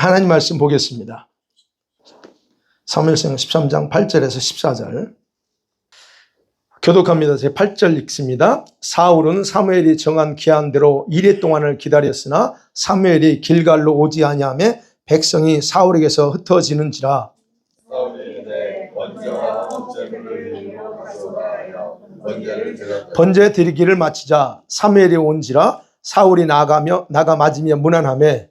하나님 말씀 보겠습니다. 사무엘상 13장 8절에서 14절. 교독합니다. 제 8절 읽습니다. 사울은 사무엘이 정한 기한대로 이레 동안을 기다렸으나 사무엘이 길갈로 오지 아니하매 백성이 사울에게서 흩어지는지라. 번제 드리기를 마치자 사무엘이 온지라. 사울이 나가 맞으며 무난하매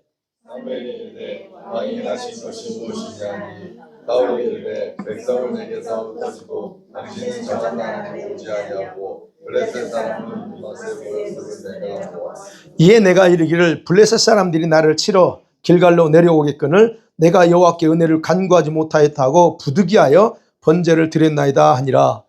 왕이 하신 것이 무엇이냐니 사울이 이르되 백성을 내게서 흩어지고 당신은 정한 나라에 오지 아니하고 블레셋 사람은 맛에 보였음을 내가 보았으니 이에 내가 이르기를 블레셋 사람들이 나를 치러 길갈로 내려오겠거늘 내가 여호와께 은혜를 간구하지 못하였다고 부득이하여 번제를 드렸나이다 하니라.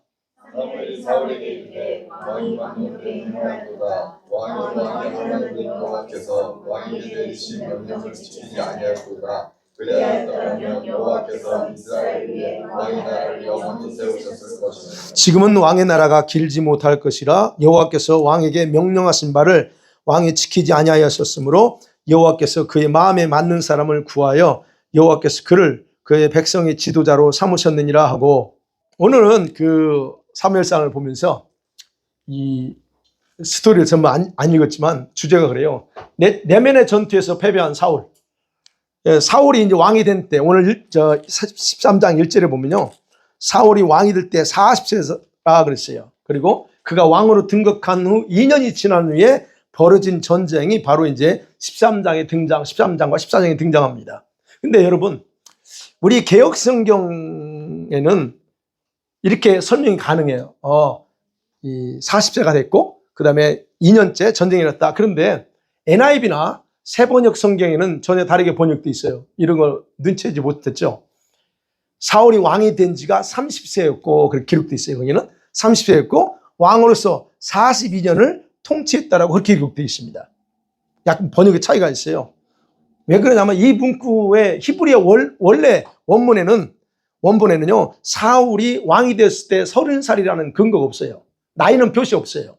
사울에게 이르되 왕이 만노를 행하였도다. 왕이 하나님 여호와께서 왕에게 내리신 명령을 지키지 아니하였도다. 그리하였더라면 여호와께서 이스라엘 위에 왕의 나라를 영원히 세우셨을 것이니 지금은 왕의 나라가 길지 못할 것이라. 여호와께서 왕에게 명령하신 바를 왕이 지키지 아니하였었으므로 여호와께서 그의 마음에 맞는 사람을 구하여 여호와께서 그를 그의 백성의 지도자로 삼으셨느니라 하고, 오늘은 그 사무엘상을 보면서 이 스토리를 전부 안 읽었지만 주제가 그래요. 내면의 전투에서 패배한 사울. 사울이 이제 왕이 된 때, 오늘 13장 1절에 보면요, 사울이 왕이 될 때 40세라 그랬어요. 그리고 그가 왕으로 등극한 후 2년이 지난 후에 벌어진 전쟁이 바로 이제 13장과 14장에 등장합니다. 근데 여러분, 우리 개혁 성경에는 이렇게 설명이 가능해요. 이 40세가 됐고, 그 다음에 2년째 전쟁이 일었다. 그런데 NIV나 새번역 성경에는 전혀 다르게 번역돼 있어요. 이런 걸 눈치채지 못했죠. 사울이 왕이 된 지가 30세였고, 그렇게 기록돼 있어요. 거기는 30세였고, 왕으로서 42년을 통치했다라고 그렇게 기록돼 있습니다. 약간 번역의 차이가 있어요. 왜 그러냐면 이 문구의 히브리어 원래 원본에는요, 사울이 왕이 됐을 때 30살이라는 근거가 없어요. 나이는 표시 없어요.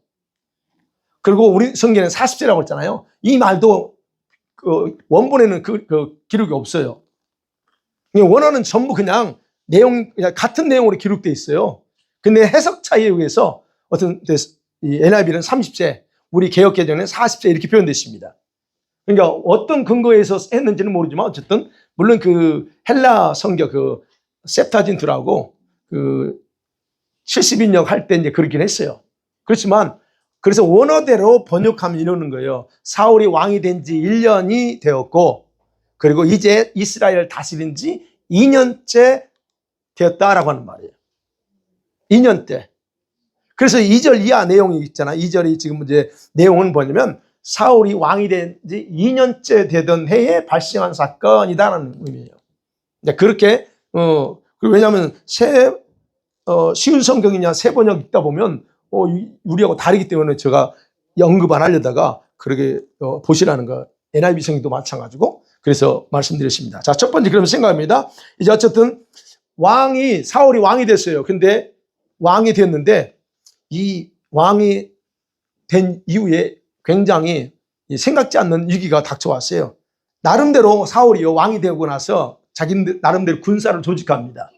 그리고 우리 성경에는 40세라고 했잖아요. 이 말도 원본에는 그 기록이 없어요. 원어는 전부 그냥 같은 내용으로 기록되어 있어요. 근데 해석 차이에 의해서 이 NIV는 30세, 우리 개역개정에는 40세 이렇게 표현되어 있습니다. 그러니까 어떤 근거에서 했는지는 모르지만 어쨌든 물론 그 헬라 성경 그 셉타진트라고 그 70인역 할 때 이제 그렇긴 했어요. 그렇지만 그래서 원어대로 번역하면 이러는 거예요. 사울이 왕이 된 지 1년이 되었고, 그리고 이제 이스라엘을 다스린 지 2년째 되었다라고 하는 말이에요. 2년째. 그래서 2절 이하 내용이 있잖아. 2절이 지금 이제 내용은 뭐냐면 사울이 왕이 된 지 2년째 되던 해에 발생한 사건이다라는 의미예요. 그렇게 왜냐하면 쉬운 성경이냐 새 번역 읽다 보면 우리하고 다르기 때문에 제가 언급 안 하려다가 그렇게 보시라는 거. NIV 성경도 마찬가지고 그래서 말씀드렸습니다. 자, 첫 번째 그러면 생각합니다. 이제 어쨌든 사울이 왕이 됐어요. 근데 왕이 됐는데 이 왕이 된 이후에 굉장히 생각지 않는 위기가 닥쳐왔어요. 나름대로 사울이 왕이 되고 나서 자기 나름대로 군사를 조직합니다.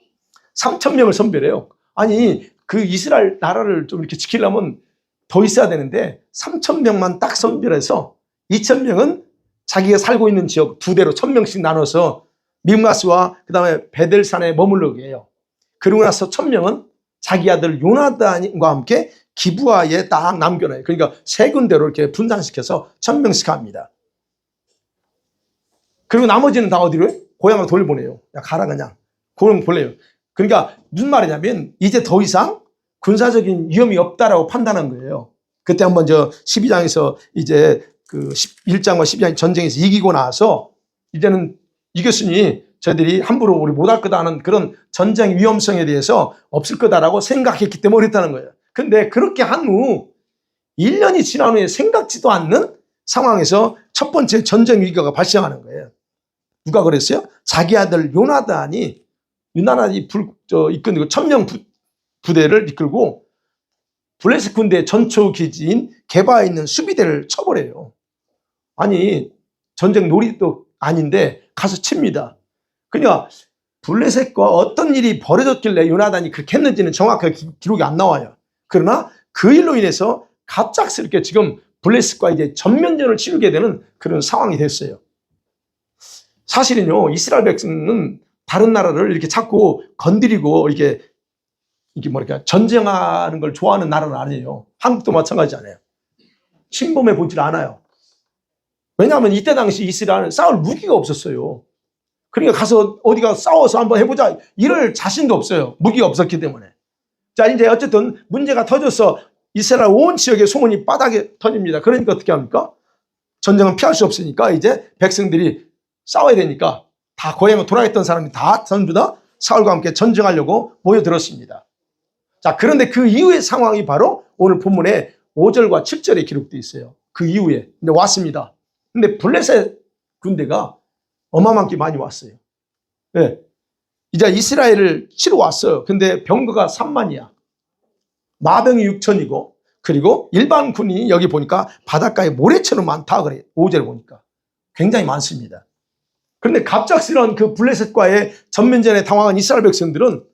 3,000명을 선별해요. 아니 그 이스라엘 나라를 좀 이렇게 지키려면 더 있어야 되는데 3,000명만 딱 선별해서 2,000명은 자기가 살고 있는 지역 두 대로 1,000명씩 나눠서 믹마스와 그 다음에 베델산에 머물르게 해요. 그러고 나서 1,000명은 자기 아들 요나단과 함께 기브아에 딱 남겨놔요. 그러니까 세 군데로 이렇게 분산시켜서 1,000명씩 합니다. 그리고 나머지는 다 어디로 해요? 고향으로 돌려보내요. 야, 가라 그냥. 그럼 볼래요. 그러니까 무슨 말이냐면 이제 더 이상 군사적인 위험이 없다라고 판단한 거예요. 그때 한번 12장에서 이제 그 1장과 12장 전쟁에서 이기고 나서 이제는 이겼으니 저희들이 함부로 우리 못할 거다 하는 그런 전쟁 위험성에 대해서 없을 거다라고 생각했기 때문에 그랬다는 거예요. 근데 그렇게 한 후 1년이 지난 후에 생각지도 않는 상황에서 첫 번째 전쟁 위기가 발생하는 거예요. 누가 그랬어요? 자기 아들 요나단이 이끌고 1,000명 부대를 이끌고 블레셋 군대 전초 기지인 게바에 있는 수비대를 쳐버려요. 아니 전쟁 놀이도 아닌데 가서 칩니다. 그러니까 블레셋과 어떤 일이 벌어졌길래 요나단이 그렇게 했는지는 정확하게 기록이 안 나와요. 그러나 그 일로 인해서 갑작스럽게 지금 블레셋과 이제 전면전을 치르게 되는 그런 상황이 됐어요. 사실은요, 이스라엘 백성은 다른 나라를 이렇게 자꾸 건드리고 이게 뭐랄까 전쟁하는 걸 좋아하는 나라는 아니에요. 한국도 마찬가지잖아요. 침범해 보질 않아요. 왜냐하면 이때 당시 이스라엘은 싸울 무기가 없었어요. 그러니까 가서 어디가 싸워서 한번 해보자 이럴 자신도 없어요. 무기가 없었기 때문에. 자, 이제 어쨌든 문제가 터져서 이스라엘 온 지역에 소문이 바닥에 터집니다. 그러니까 어떻게 합니까? 전쟁은 피할 수 없으니까 이제 백성들이 싸워야 되니까 다 고향에 돌아있던 사람이 다 전부 다 사울과 함께 전쟁하려고 모여들었습니다. 자, 그런데 그 이후의 상황이 바로 오늘 본문에 5절과 7절에 기록되어 있어요. 그 이후에. 근데 왔습니다. 근데 블레셋 군대가 어마어마하게 많이 왔어요. 네. 이제 이스라엘을 치러 왔어요. 근데 병거가 3만이야. 마병이 6천이고, 그리고 일반 군인이 여기 보니까 바닷가에 모래처럼 많다 그래요. 5절에 보니까. 굉장히 많습니다. 그런데 갑작스러운 그 블레셋과의 전면전에 당황한 이스라엘 백성들은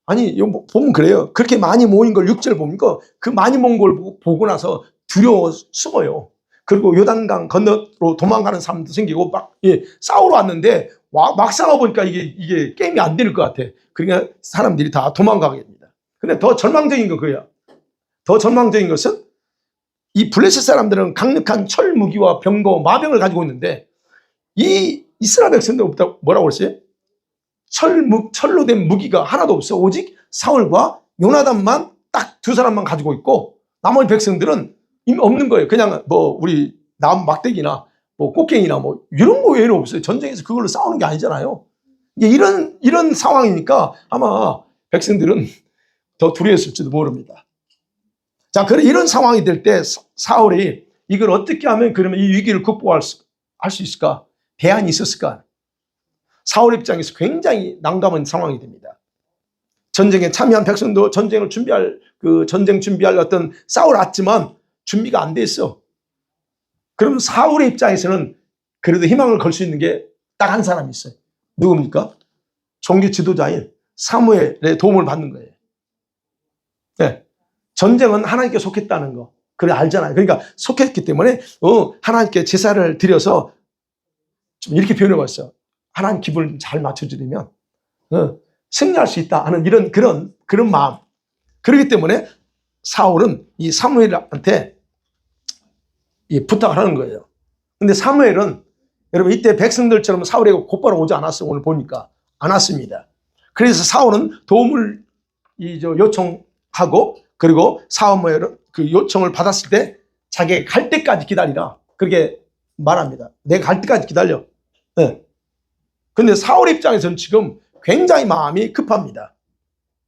아니, 보면 그래요. 그렇게 많이 모인 걸 6절 보니까 그 많이 모인 걸 보고 나서 두려워 숨어요. 그리고 요단강 건너로 도망가는 사람도 생기고 막 싸우러 왔는데 막상 와보니까 이게 게임이 안 될 것 같아. 그러니까 사람들이 다 도망가게 됩니다. 근데 더 절망적인 건 그거야. 더 절망적인 것은 이 블레셋 사람들은 강력한 철 무기와 병거, 마병을 가지고 있는데 이 이스라엘 백성들 뭐라고 그랬어요? 철로 된 무기가 하나도 없어. 오직 사울과 요나단만 딱 두 사람만 가지고 있고 나머지 백성들은 없는 거예요. 그냥 우리 나무 막대기나 꽃갱이나 이런 거 외에는 없어요. 전쟁에서 그걸로 싸우는 게 아니잖아요. 이런 상황이니까 아마 백성들은 더 두려웠을지도 모릅니다. 자, 그래 이런 상황이 될 때 사울이 이걸 어떻게 하면 그러면 이 위기를 극복할 수 있을까? 대안이 있었을까? 사울 입장에서 굉장히 난감한 상황이 됩니다. 전쟁에 참여한 백성도 전쟁 준비할 어떤 싸울 왔지만 준비가 안 돼 있어. 그럼 사울의 입장에서는 그래도 희망을 걸 수 있는 게 딱 한 사람이 있어요. 누굽니까? 종교 지도자인 사무엘의 도움을 받는 거예요. 네. 전쟁은 하나님께 속했다는 거. 그래 알잖아요. 그러니까 속했기 때문에 하나님께 제사를 드려서 좀 이렇게 표현해 봤어요. 하나님 기분을 잘 맞춰주려면 승리할 수 있다 하는 그런 마음. 그렇기 때문에 사울은 이 사무엘한테 부탁을 하는 거예요. 근데 사무엘은 여러분 이때 백성들처럼 사울에게 곧바로 오지 않았어요. 오늘 보니까 안 왔습니다. 그래서 사울은 도움을 요청하고 그리고 사무엘은 그 요청을 받았을 때 자기가 갈 때까지 기다리라 그렇게 말합니다. 내가 갈 때까지 기다려. 네. 근데 사울 입장에서는 지금 굉장히 마음이 급합니다.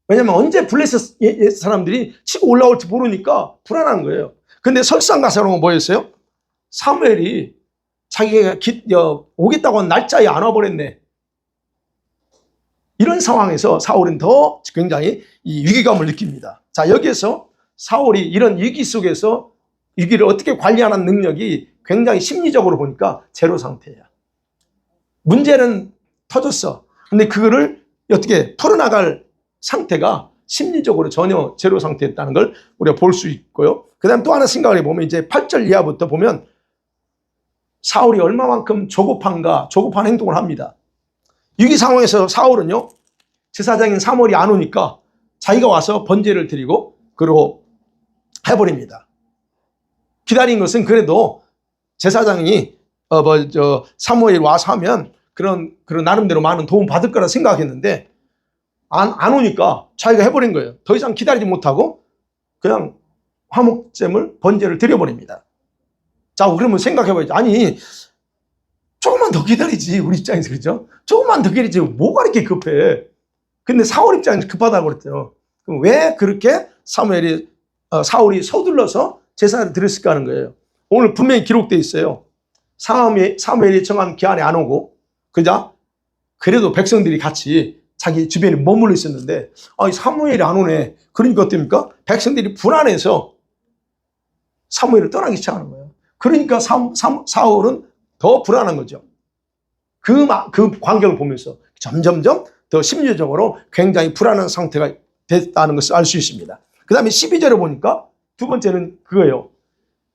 왜냐하면 언제 블레셋 사람들이 치고 올라올지 모르니까 불안한 거예요. 근데 설상가상으로 뭐였어요? 사무엘이 자기가 오겠다고 한 날짜에 안 와버렸네. 이런 상황에서 사울은 더 굉장히 이 위기감을 느낍니다. 자, 여기에서 사울이 이런 위기 속에서 위기를 어떻게 관리하는 능력이 굉장히 심리적으로 보니까 제로 상태야. 문제는 터졌어. 근데 그거를 어떻게 풀어나갈 상태가 심리적으로 전혀 제로 상태였다는 걸 우리가 볼 수 있고요. 그 다음 또 하나 생각을 해보면 이제 8절 이하부터 보면 사울이 얼마만큼 조급한 행동을 합니다. 위기 상황에서 사울은요, 제사장인 사무엘이 안 오니까 자기가 와서 번제를 드리고 그리고 해버립니다. 기다린 것은 그래도 제사장이 사무엘이 와서 하면 그런 나름대로 많은 도움 받을 거라 생각했는데 안 오니까 자기가 해버린 거예요. 더 이상 기다리지 못하고 그냥 화목제물 번제를 드려버립니다. 자, 그러면 생각해봐야지. 아니 조금만 더 기다리지. 우리 입장에서 그렇죠? 조금만 더 기다리지. 뭐가 이렇게 급해? 근데 사울 입장에서 급하다고 그랬죠. 그럼 왜 그렇게 사울이 서둘러서 제사를 드렸을까 하는 거예요. 오늘 분명히 기록되어 있어요. 사무엘이 정한 기한에 안 오고 그래도 백성들이 같이 자기 주변에 머물러 있었는데 사무엘이 안 오네. 그러니까 어떻습니까? 백성들이 불안해서 사무엘을 떠나기 시작하는 거예요. 그러니까 사울은 더 불안한 거죠. 그 광경을 보면서 점점점 더 심리적으로 굉장히 불안한 상태가 됐다는 것을 알 수 있습니다. 그 다음에 12절에 보니까 두 번째는 그거예요.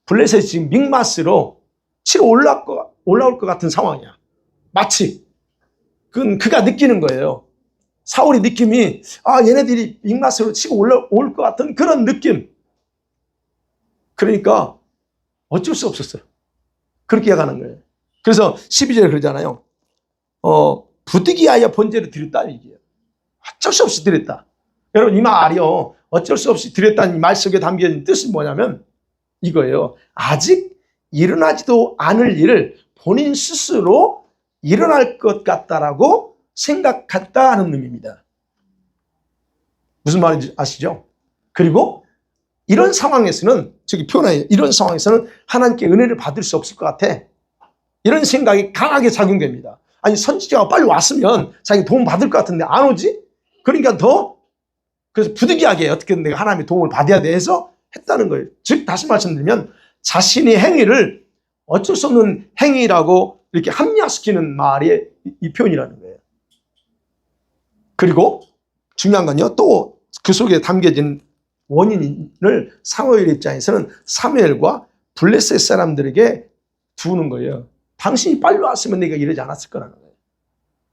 블레셋이 지금 믹마스로 치러 올라올 것 같은 상황이야. 마치. 그가 느끼는 거예요. 사울이 느낌이, 얘네들이 믹마스로 치고 올라올 것 같은 그런 느낌. 그러니까 어쩔 수 없었어요. 그렇게 해가는 거예요. 그래서 12절에 그러잖아요. 부득이하여 번제를 드렸다 얘기예요. 어쩔 수 없이 드렸다. 여러분 이 말이요. 어쩔 수 없이 드렸다는 이 말 속에 담겨진 뜻은 뭐냐면 이거예요. 아직 일어나지도 않을 일을 본인 스스로 일어날 것 같다라고 생각했다는 의미입니다. 무슨 말인지 아시죠? 그리고 이런 상황에서는 저기 표현해요. 이런 상황에서는 하나님께 은혜를 받을 수 없을 것 같아. 이런 생각이 강하게 작용됩니다. 아니 선지자가 빨리 왔으면 자기 도움 받을 것 같은데 안 오지? 그러니까 그래서 부득이하게 어떻게든 내가 하나님의 도움을 받아야 돼 해서 했다는 거예요. 즉 다시 말씀드리면 자신의 행위를 어쩔 수 없는 행위라고 이렇게 합리화시키는 말이 이 표현이라는 거예요. 그리고 중요한 건요. 또 그 속에 담겨진 원인을 사무엘 입장에서는 사무엘과 블레셋 사람들에게 두는 거예요. 당신이 빨리 왔으면 내가 이러지 않았을 거라는 거예요.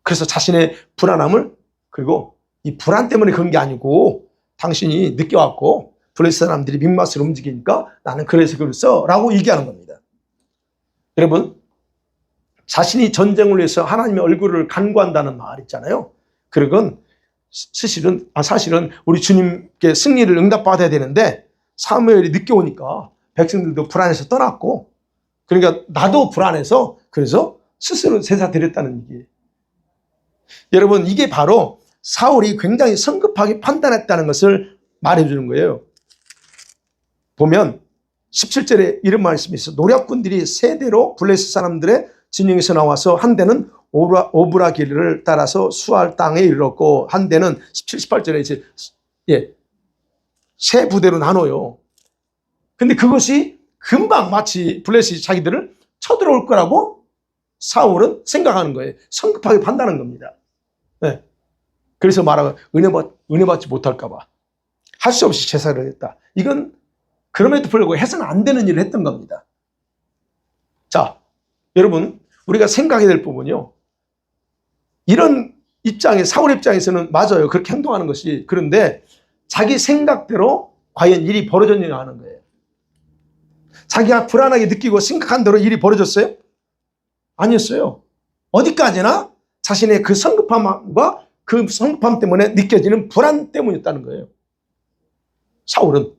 그래서 자신의 불안함을 그리고 이 불안 때문에 그런 게 아니고 당신이 늦게 왔고 블레셋 사람들이 믹마스로 움직이니까 나는 그래서 그랬어 라고 얘기하는 겁니다. 여러분 자신이 전쟁을 위해서 하나님의 얼굴을 간구한다는 말 있잖아요. 그건 사실은 우리 주님께 승리를 응답받아야 되는데 사무엘이 늦게 오니까 백성들도 불안해서 떠났고 그러니까 나도 불안해서 그래서 스스로 제사 드렸다는 얘기예요. 여러분 이게 바로 사울이 굉장히 성급하게 판단했다는 것을 말해주는 거예요. 보면 17절에 이런 말씀이 있어요. 노략군들이 세 대로 블레셋 사람들의 진영에서 나와서 한 대는 오브라 길을 따라서 수알 땅에 이르렀고 한 대는 17, 18절에 이제 세 부대로 나눠요. 근데 그것이 금방 마치 블레셋이 자기들을 쳐들어올 거라고 사울은 생각하는 거예요. 성급하게 판단하는 겁니다. 네. 그래서 말하고 은혜 받지 못할까 봐 할 수 없이 제사를 했다. 이건 그럼에도 불구하고 해서는 안 되는 일을 했던 겁니다. 자, 여러분 우리가 생각해야 될 부분이요. 이런 입장에 사울 입장에서는 맞아요. 그렇게 행동하는 것이. 그런데 자기 생각대로 과연 일이 벌어졌느냐 하는 거예요. 자기가 불안하게 느끼고 생각한 대로 일이 벌어졌어요? 아니었어요. 어디까지나 자신의 그 성급함과 그 성급함 때문에 느껴지는 불안 때문이었다는 거예요. 사울은.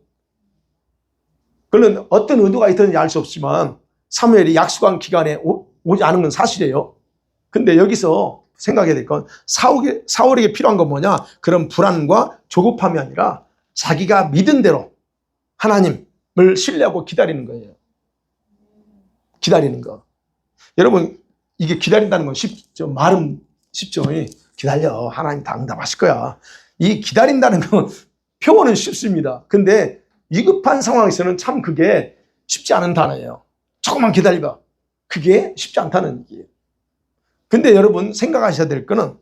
그는 어떤 의도가 있었는지 알 수 없지만 사무엘이 약속한 기간에 오지 않은 건 사실이에요. 근데 여기서 생각해야 될 건 사울에게 필요한 건 뭐냐? 그런 불안과 조급함이 아니라 자기가 믿은 대로 하나님을 신뢰하고 기다리는 거예요. 기다리는 거. 여러분 이게 기다린다는 건 쉽죠. 말은 쉽죠. 기다려. 하나님 다 응답하실 거야. 이 기다린다는 건 표현은 쉽습니다. 근데 위급한 상황에서는 참 그게 쉽지 않은 단어예요. 조금만 기다려봐. 그게 쉽지 않다는 얘기예요. 근데 여러분 생각하셔야 될 거는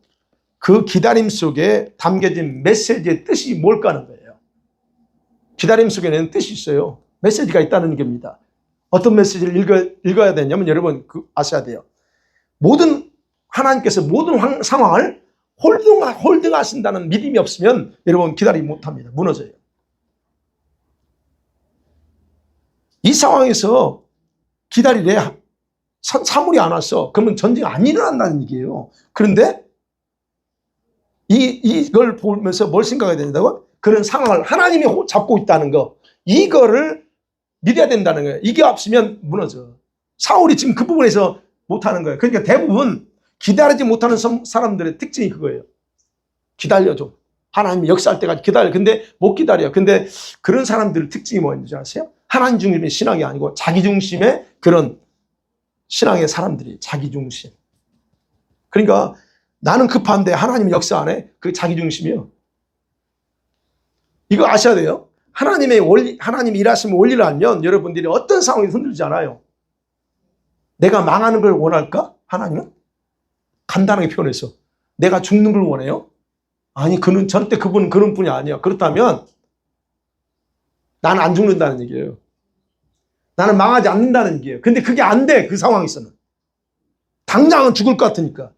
그 기다림 속에 담겨진 메시지의 뜻이 뭘까 하는 거예요. 기다림 속에는 뜻이 있어요. 메시지가 있다는 겁니다. 어떤 메시지를 읽어야 되냐면 여러분 아셔야 돼요. 하나님께서 모든 상황을 홀딩하신다는 믿음이 없으면 여러분 기다리지 못합니다. 무너져요. 이 상황에서 기다리래 사물이 안 왔어. 그러면 전쟁이 안 일어난다는 얘기예요. 그런데 이걸 보면서 뭘 생각해야 된다고? 그런 상황을 하나님이 잡고 있다는 거. 이거를 믿어야 된다는 거예요. 이게 없으면 무너져. 사울이 지금 그 부분에서 못하는 거예요. 그러니까 대부분 기다리지 못하는 사람들의 특징이 그거예요. 기다려줘. 하나님이 역사할 때까지 기다려. 근데 못 기다려요. 근데 그런 사람들의 특징이 뭔지 아세요? 하나님 중심의 신앙이 아니고 자기 중심의 그런 신앙의 사람들이 자기 중심. 그러니까 나는 급한데 하나님이 역사 안 해? 그게 자기 중심이에요. 이거 아셔야 돼요. 하나님이 일하시면 원리를 알면 여러분들이 어떤 상황이 흔들리지 않아요. 내가 망하는 걸 원할까? 하나님은? 간단하게 표현했어. 내가 죽는 걸 원해요? 아니, 그는 절대 그분은 그런 분이 아니야. 그렇다면 나는 안 죽는다는 얘기예요. 나는 망하지 않는다는 얘기예요. 근데 그게 안 돼, 그 상황에서는. 당장은 죽을 것 같으니까.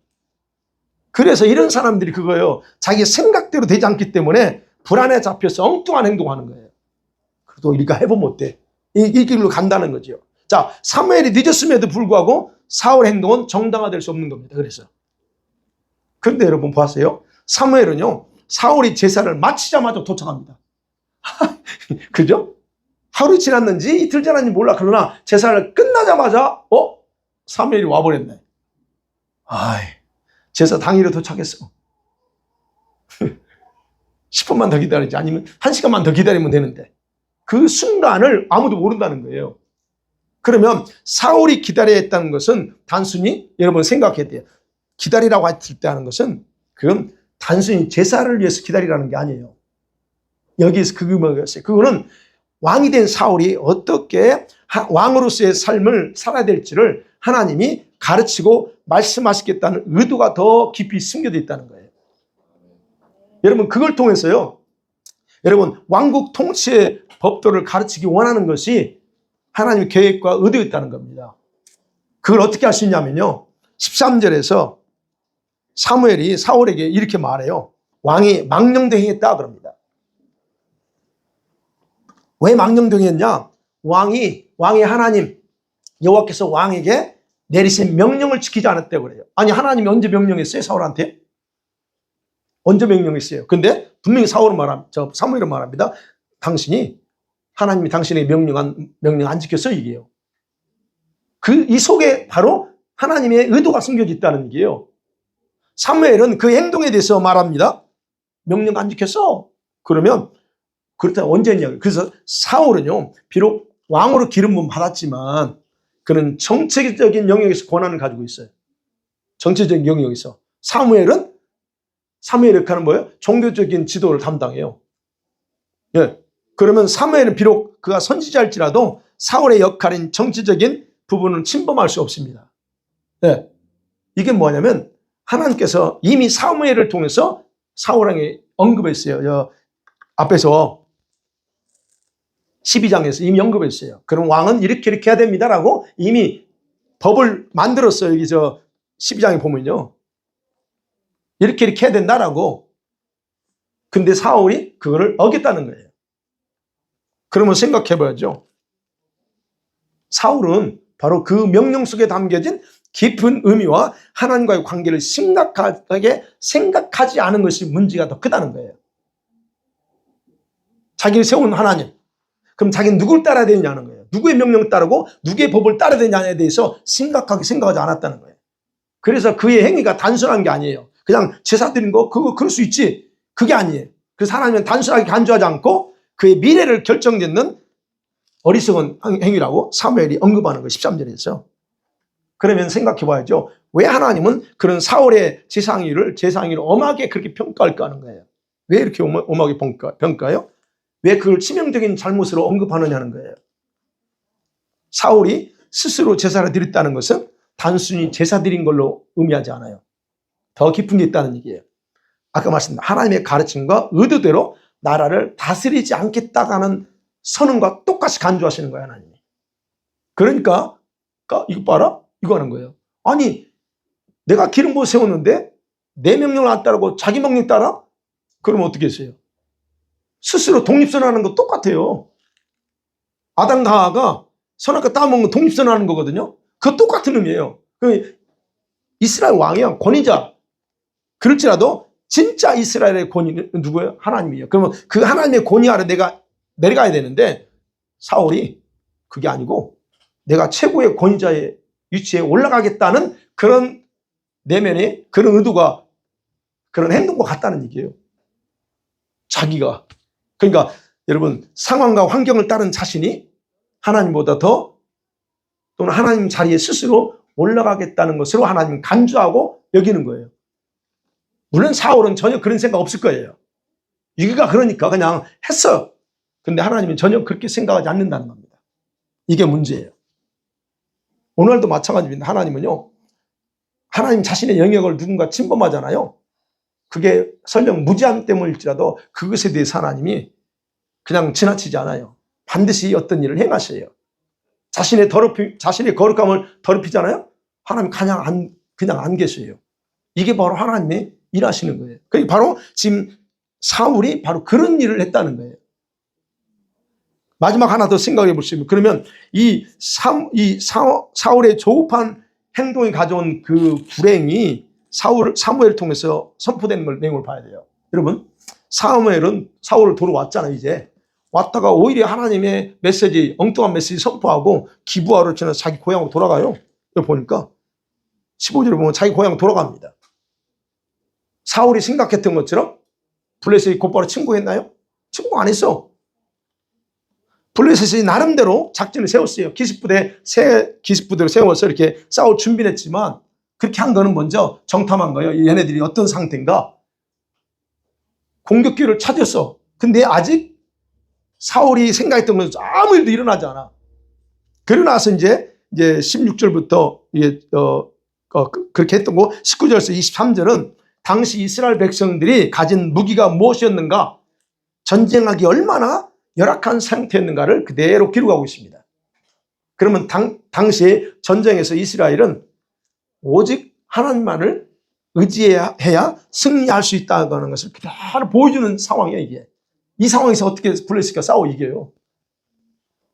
그래서 이런 사람들이 그거예요. 자기 생각대로 되지 않기 때문에 불안에 잡혀서 엉뚱한 행동하는 거예요. 그래도 우리가 해보면 어때? 이 길로 간다는 거죠. 자, 사무엘이 늦었음에도 불구하고 사울의 행동은 정당화될 수 없는 겁니다. 그래서. 그런데 여러분 보았어요? 사무엘은요, 사울이 제사를 마치자마자 도착합니다. 그죠? 하루 지났는지 이틀 지났는지 몰라. 그러나 제사를 끝나자마자 사무엘이 와버렸네. 아이, 제사 당일에 도착했어. 10분만 더 기다리지, 아니면 1시간만 더 기다리면 되는데 그 순간을 아무도 모른다는 거예요. 그러면 사울이 기다려야 했다는 것은 단순히 여러분 생각해야 돼요. 기다리라고 했을 때 하는 것은 그건 단순히 제사를 위해서 기다리라는 게 아니에요. 여기에서 그게 뭐였어요? 그거는 왕이 된 사울이 어떻게 왕으로서의 삶을 살아야 될지를 하나님이 가르치고 말씀하시겠다는 의도가 더 깊이 숨겨져 있다는 거예요. 여러분, 그걸 통해서요, 여러분, 왕국 통치의 법도를 가르치기 원하는 것이 하나님의 계획과 의도였다는 겁니다. 그걸 어떻게 할 수 있냐면요, 13절에서 사무엘이 사울에게 이렇게 말해요. 왕이 망령되행했다 그럽니다. 왜 망령되행했냐? 왕이 하나님 여호와께서 왕에게 내리신 명령을 지키지 않았다고 그래요. 아니, 하나님이 언제 명령했어요? 사울한테? 언제 명령했어요? 근데 분명히 사무엘은 말합니다. 하나님이 당신의 명령 안 지켰어요, 이게요. 이 속에 바로 하나님의 의도가 숨겨져 있다는 얘기예요. 사무엘은 그 행동에 대해서 말합니다. 명령 안 지켰어. 그러면 그렇다면 언제 했냐고요. 그래서 사울은요, 비록 왕으로 기름 부음 받았지만 그는 정치적인 영역에서 권한을 가지고 있어요. 정치적인 영역에서. 사무엘의 역할은 뭐예요? 종교적인 지도를 담당해요. 예. 그러면 사무엘은 비록 그가 선지자일지라도 사울의 역할인 정치적인 부분은 침범할 수 없습니다. 예. 이게 뭐냐면 하나님께서 이미 사무엘을 통해서 사울에게 언급했어요. 앞에서 12장에서 이미 언급했어요. 그럼 왕은 이렇게 해야 됩니다라고 이미 법을 만들었어요. 여기 12장에 보면요. 이렇게 해야 된다라고. 근데 사울이 그거를 어겼다는 거예요. 그러면 생각해 봐야죠. 사울은 바로 그 명령 속에 담겨진 깊은 의미와 하나님과의 관계를 심각하게 생각하지 않은 것이 문제가 더 크다는 거예요. 자기를 세운 하나님. 그럼 자기는 누굴 따라야 되느냐는 거예요. 누구의 명령을 따르고 누구의 법을 따라야 되느냐에 대해서 심각하게 생각하지 않았다는 거예요. 그래서 그의 행위가 단순한 게 아니에요. 그냥 제사 드린 거 그럴 수 있지. 그게 아니에요. 그래서 하나님은 단순하게 간주하지 않고 그의 미래를 결정짓는 어리석은 행위라고 사무엘이 언급하는 거예요. 13절에서. 그러면 생각해 봐야죠. 왜 하나님은 그런 사울의 제사행위를 엄하게 그렇게 평가할까 하는 거예요. 왜 이렇게 엄하게 평가해요? 왜 그걸 치명적인 잘못으로 언급하느냐는 거예요. 사울이 스스로 제사를 드렸다는 것은 단순히 제사 드린 걸로 의미하지 않아요. 더 깊은 게 있다는 얘기예요. 아까 말씀드린 하나님의 가르침과 의도대로 나라를 다스리지 않겠다는 선언과 똑같이 간주하시는 거예요, 하나님이. 그러니까 이거 봐라? 이거 하는 거예요. 아니, 내가 기름 부어 세웠는데 내 명령을 안 따르고 자기 명령 따라? 그러면 어떻게 했어요? 스스로 독립선언하는 거 똑같아요. 아담과 하와가 선악과 따먹는 독립선언하는 거거든요. 그거 똑같은 의미예요. 이스라엘 왕이야, 권위자. 그럴지라도 진짜 이스라엘의 권위는 누구예요? 하나님이에요. 그러면 그 하나님의 권위 아래 내가 내려가야 되는데 사울이 그게 아니고 내가 최고의 권위자의 위치에 올라가겠다는 그런 내면의 그런 의도가 그런 행동과 같다는 얘기예요. 자기가. 그러니까 여러분 상황과 환경을 따른 자신이 하나님보다 더 또는 하나님 자리에 스스로 올라가겠다는 것으로 하나님 간주하고 여기는 거예요. 물론 사울은 전혀 그런 생각 없을 거예요. 이가 그러니까 그냥 했어. 근데 하나님은 전혀 그렇게 생각하지 않는다는 겁니다. 이게 문제예요. 오늘도 마찬가지입니다. 하나님은요. 하나님 자신의 영역을 누군가 침범하잖아요. 그게 설령 무지함 때문일지라도 그것에 대해서 하나님이 그냥 지나치지 않아요. 반드시 어떤 일을 행하셔요. 자신의 거룩함을 더럽히잖아요. 하나님 그냥 안 계셔요. 이게 바로 하나님이 일하시는 거예요. 그게 바로 지금 사울이 바로 그런 일을 했다는 거예요. 마지막 하나 더 생각해 보시면, 그러면 사울의 조급한 행동이 가져온 그 불행이 사무엘을 통해서 선포되는 걸 내용을 봐야 돼요. 여러분, 사무엘은 사울을 돌아왔잖아요. 이제 왔다가 오히려 하나님의 메시지, 엉뚱한 메시지 선포하고 기부하러 지나서 자기 고향으로 돌아가요. 여기 보니까 15절에 보면 자기 고향으로 돌아갑니다. 사울이 생각했던 것처럼 블레셋이 곧바로 침공했나요? 침공 안 했어. 블레셋이 나름대로 작전을 세웠어요. 새 기습부대를 세워서 이렇게 싸울 준비를 했지만, 그렇게 한 거는 먼저 정탐한 거예요. 얘네들이 어떤 상태인가. 공격기를 찾았어. 근데 아직 사울이 생각했던 건 아무 일도 일어나지 않아. 그러고 나서 이제 16절부터 그렇게 했던 거, 19절에서 23절은 당시 이스라엘 백성들이 가진 무기가 무엇이었는가, 전쟁하기 얼마나 열악한 상태였는가를 그대로 기록하고 있습니다. 그러면 당시에 전쟁에서 이스라엘은 오직 하나님만을 의지해야 승리할 수 있다는 것을 그대로 보여주는 상황이에요, 이게. 이 상황에서 어떻게 블레셋과 싸워 이겨요?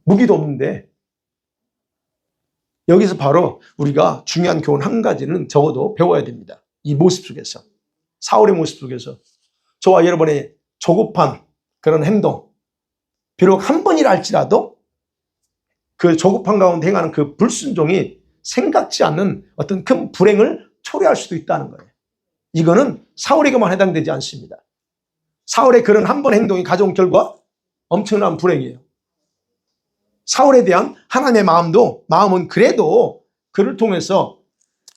무기도 없는데. 여기서 바로 우리가 중요한 교훈 한 가지는 적어도 배워야 됩니다. 이 모습 속에서. 사울의 모습 속에서. 저와 여러분의 조급한 그런 행동, 비록 한 번이라 할지라도 그 조급한 가운데 행하는 그 불순종이 생각지 않는 어떤 큰 불행을 초래할 수도 있다는 거예요. 이거는 사울에게만 해당되지 않습니다. 사울의 그런 한 번 행동이 가져온 결과 엄청난 불행이에요. 사울에 대한 하나님의 마음은 그래도 그를 통해서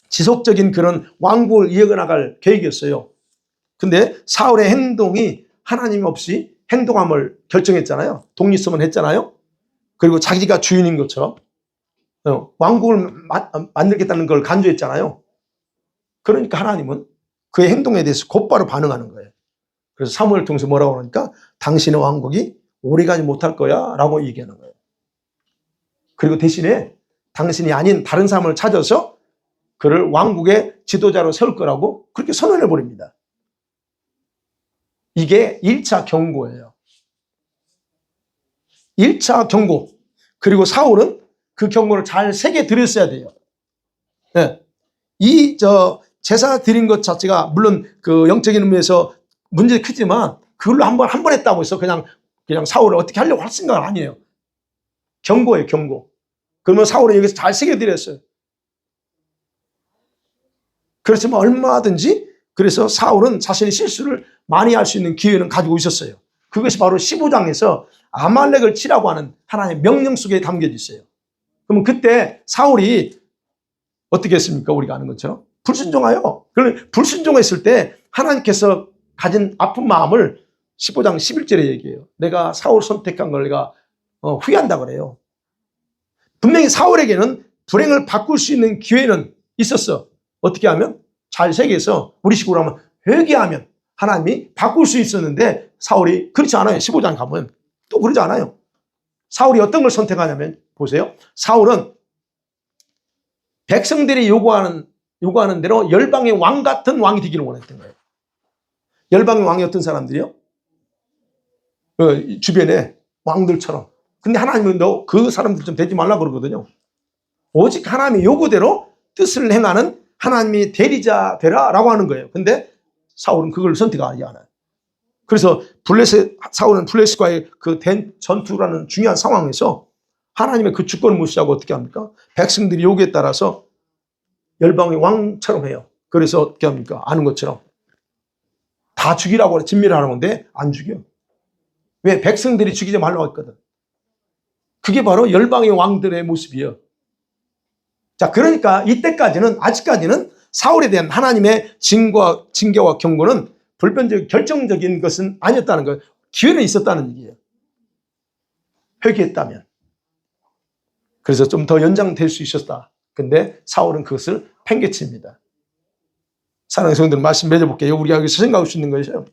지속적인 그런 왕국을 이어나갈 계획이었어요. 근데 사울의 행동이 하나님 없이 행동함을 결정했잖아요. 독립선언 했잖아요. 그리고 자기가 주인인 것처럼 왕국을 만들겠다는 걸 간주했잖아요. 그러니까 하나님은 그의 행동에 대해서 곧바로 반응하는 거예요. 그래서 사무엘을 통해서 뭐라고 하니까 당신의 왕국이 오래가지 못할 거야 라고 얘기하는 거예요. 그리고 대신에 당신이 아닌 다른 사람을 찾아서 그를 왕국의 지도자로 세울 거라고 그렇게 선언해 버립니다. 이게 1차 경고예요. 1차 경고. 그리고 사울은 그 경고를 잘 새겨 들였어야 돼요. 네. 제사 드린 것 자체가 물론 그 영적인 의미에서 문제 크지만 그걸로 한 번 했다고 해서 그냥 사울을 어떻게 하려고 할 생각은 아니에요. 경고예요, 경고. 그러면 사울은 여기서 잘 새겨 드렸어요. 그렇지만 얼마든지 그래서 사울은 자신의 실수를 많이 할 수 있는 기회는 가지고 있었어요. 그것이 바로 15장에서 아말렉을 치라고 하는 하나님의 명령 속에 담겨져 있어요. 그러면 그때 사울이 어떻게 했습니까? 우리가 아는 것처럼 불순종하여. 그러면 불순종했을 때 하나님께서 가진 아픈 마음을 15장 11절에 얘기해요. 내가 사울 선택한 걸 내가 후회한다 그래요. 분명히 사울에게는 불행을 바꿀 수 있는 기회는 있었어. 어떻게 하면? 잘 새겨서 우리식으로 하면 회개하면 하나님이 바꿀 수 있었는데 사울이 그렇지 않아요. 15장 가면 또 그러지 않아요. 사울이 어떤 걸 선택하냐면 보세요. 사울은 백성들이 요구하는 대로 열방의 왕 같은 왕이 되기를 원했던 거예요. 열방의 왕이 어떤 사람들이요? 주변에 왕들처럼. 근데 하나님은 너 그 사람들 좀 되지 말라 그러거든요. 오직 하나님의 요구대로 뜻을 행하는 하나님이 대리자 되라라고 하는 거예요. 근데 사울은 그걸 선택하지 않아요. 그래서 사울은 블레셋과의 그 전투라는 중요한 상황에서 하나님의 그 주권을 무시하고 어떻게 합니까? 백성들이 요구에 따라서 열방의 왕처럼 해요. 그래서 어떻게 합니까? 아는 것처럼 다 죽이라고 해. 진멸을 하는 건데 안 죽여. 왜? 백성들이 죽이지 말라고 했거든. 그게 바로 열방의 왕들의 모습이에요. 자, 그러니까 이때까지는, 아직까지는 사울에 대한 하나님의 징계와 경고는 불변적 결정적인 것은 아니었다는 거예요. 기회는 있었다는 얘기예요. 회개했다면. 그래서 좀 더 연장될 수 있었다. 근데 사울은 그것을 팽개칩니다. 사랑하는 성도들 말씀 맺어볼게요. 우리가 여기서 생각할 수 있는 것이요.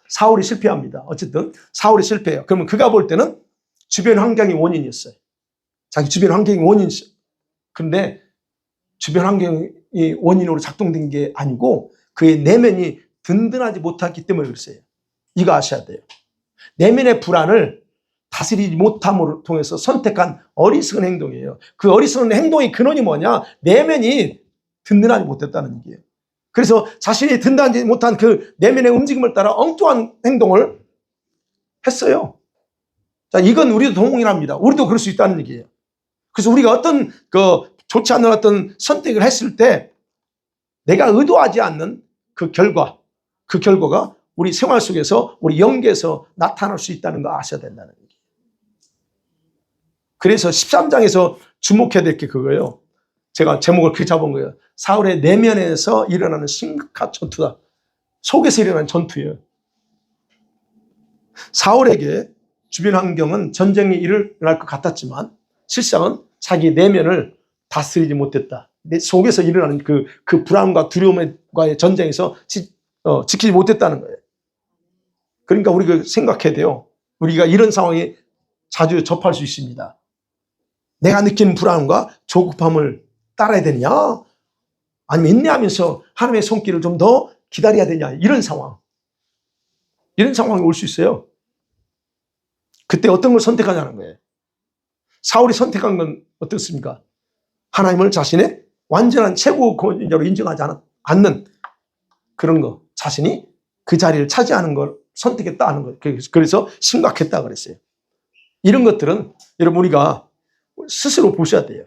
사울이 실패합니다. 어쨌든 사울이 실패해요. 그러면 그가 볼 때는 주변 환경이 원인이었어요. 자기 주변 환경이 원인이었어요. 그런데 주변 환경이 원인으로 작동된 게 아니고 그의 내면이 든든하지 못했기 때문에 그랬어요. 이거 아셔야 돼요. 내면의 불안을 다스리지 못함으로 통해서 선택한 어리석은 행동이에요. 그 어리석은 행동의 근원이 뭐냐? 내면이 든든하지 못했다는 얘기예요. 그래서 자신이 든든하지 못한 그 내면의 움직임을 따라 엉뚱한 행동을 했어요. 자, 이건 우리도 동일합니다. 우리도 그럴 수 있다는 얘기예요. 그래서 우리가 어떤 좋지 않은 어떤 선택을 했을 때 내가 의도하지 않는 그 결과가 우리 생활 속에서 우리 영계에서 나타날 수 있다는 거 아셔야 된다는 얘기예요. 그래서 13장에서 주목해야 될 게 그거예요. 제가 제목을 그렇게 잡은 거예요. 사울의 내면에서 일어나는 심각한 전투다. 속에서 일어나는 전투예요. 사울에게 주변 환경은 전쟁이 일어날 것 같았지만 실상은 자기 내면을 다스리지 못했다. 내 속에서 일어나는 그 불안과 두려움과의 전쟁에서 지키지 못했다는 거예요. 그러니까 우리가 생각해야 돼요. 우리가 이런 상황에 자주 접할 수 있습니다. 내가 느끼는 불안과 조급함을 따라야 되냐? 아니면 인내하면서 하나님의 손길을 좀 더 기다려야 되냐? 이런 상황이 올 수 있어요. 그때 어떤 걸 선택하냐는 거예요. 사울이 선택한 건 어떻습니까? 하나님을 자신의 완전한 최고 권위자로 인정하지 않는 그런 거, 자신이 그 자리를 차지하는 걸 선택했다 하는 거예요. 그래서 심각했다 그랬어요. 이런 것들은 여러분 우리가 스스로 보셔야 돼요.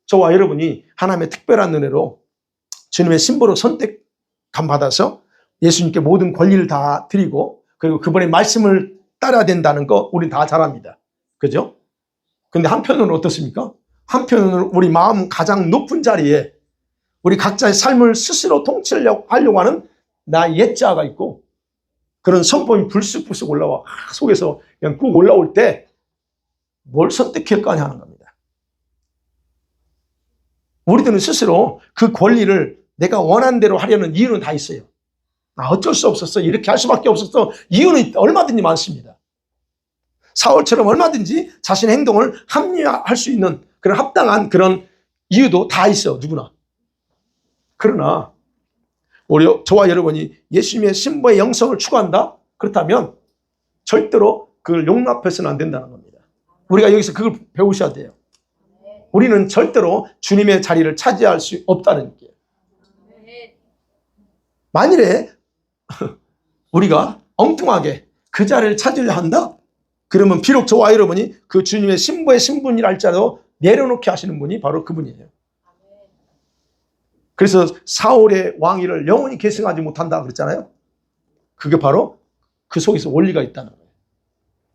저와 여러분이 하나님의 특별한 은혜로 주님의 신부로 선택감 받아서 예수님께 모든 권리를 다 드리고 그리고 그분의 말씀을 따라야 된다는 거 우린 다 잘 압니다. 그죠? 근데 한편으로는 어떻습니까? 한편으로는 우리 마음 가장 높은 자리에 우리 각자의 삶을 스스로 통치하려고 하는 나의 옛자가 있고 그런 선포이 불쑥불쑥 올라와 속에서 그냥 꾹 올라올 때 뭘 선택할 거냐 하는 겁니다. 우리들은 스스로 그 권리를 내가 원하는 대로 하려는 이유는 다 있어요. 어쩔 수 없었어. 이렇게 할 수밖에 없었어. 이유는 얼마든지 많습니다. 사울처럼 얼마든지 자신의 행동을 합리화할 수 있는 그런 합당한 그런 이유도 다 있어요. 누구나. 그러나 저와 여러분이 예수님의 신부의 영성을 추구한다? 그렇다면 절대로 그걸 용납해서는 안 된다는 겁니다. 우리가 여기서 그걸 배우셔야 돼요. 우리는 절대로 주님의 자리를 차지할 수 없다는 얘기예요. 만일에 우리가 엉뚱하게 그 자리를 찾으려 한다? 그러면 비록 저와 여러분이 그 주님의 신부의 신분이라 할지라도 내려놓게 하시는 분이 바로 그분이에요. 그래서 사울의 왕위를 영원히 계승하지 못한다 그랬잖아요. 그게 바로 그 속에서 원리가 있다는 거예요.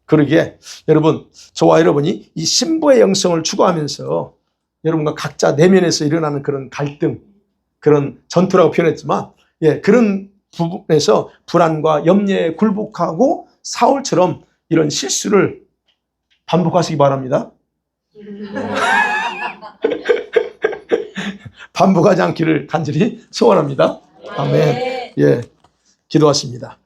그러기에 여러분, 저와 여러분이 이 신부의 영성을 추구하면서 여러분과 각자 내면에서 일어나는 그런 갈등, 그런 전투라고 표현했지만 그런 부분에서 불안과 염려에 굴복하고 사울처럼 이런 실수를 반복하시기 바랍니다. 반복하지 않기를 간절히 소원합니다. 아멘. 기도하십니다.